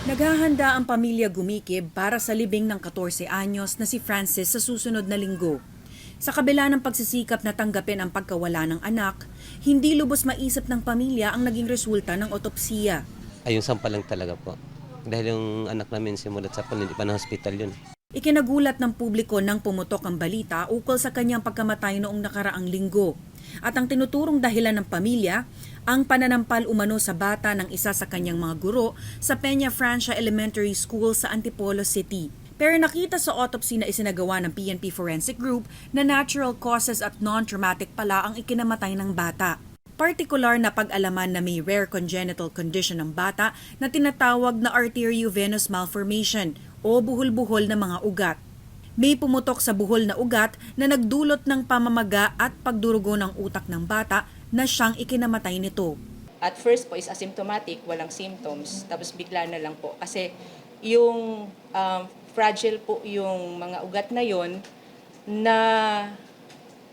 Naghahanda ang pamilya Gumikib para sa libing ng 14 anyos na si Francis sa susunod na linggo. Sa kabila ng pagsisikap na tanggapin ang pagkawala ng anak, hindi lubos maisip ng pamilya ang naging resulta ng otopsiya. Ayun, sampa lang talaga po. Dahil yung anak namin simulat sa hindi pa na hospital yun. Ikinagulat ng publiko nang pumutok ang balita ukol sa kanyang pagkamatay noong nakaraang linggo. At ang tinuturong dahilan ng pamilya, ang pananampal umano sa bata ng isa sa kanyang mga guro sa Peña Francia Elementary School sa Antipolo City. Pero nakita sa autopsy na isinagawa ng PNP Forensic Group na natural causes at non-traumatic pala ang ikinamatay ng bata. Partikular na pag-alaman na may rare congenital condition ng bata na tinatawag na arteriovenous malformation o buhol-buhol na mga ugat. May pumutok sa buhol na ugat na nagdulot ng pamamaga at pagdurugo ng utak ng bata na siyang ikinamatay nito. At first po is asymptomatic, walang symptoms, tapos bigla na lang po. Kasi yung fragile po yung mga ugat na yon na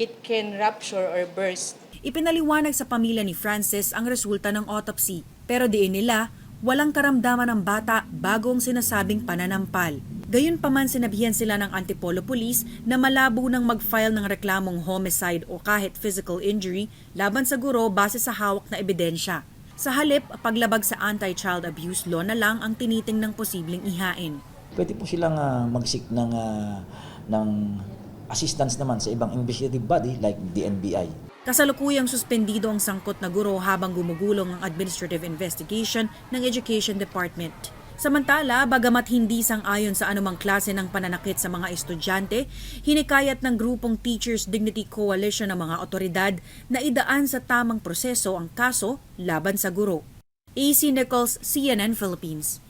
it can rupture or burst. Ipinaliwanag sa pamilya ni Francis ang resulta ng autopsy, pero diin nila walang karamdaman ng bata bago ang sinasabing pananampal. Gayunpaman sinabihan sila ng Antipolo Police na malabo nang mag-file ng reklamong homicide o kahit physical injury laban sa guro base sa hawak na ebidensya. Sa halip, paglabag sa anti-child abuse law na lang ang tiniting ng posibleng ihain. Pwede po silang mag-seek ng assistance naman sa ibang investigative body like the NBI. Kasalukuyang suspendido ang sangkot na guro habang gumugulong ang administrative investigation ng Education Department. Samantala, bagamat hindi sang-ayon sa anumang klase ng pananakit sa mga estudyante, hinikayat ng grupong Teachers Dignity Coalition ng mga otoridad na idaan sa tamang proseso ang kaso laban sa guro. AC Nichols, CNN Philippines.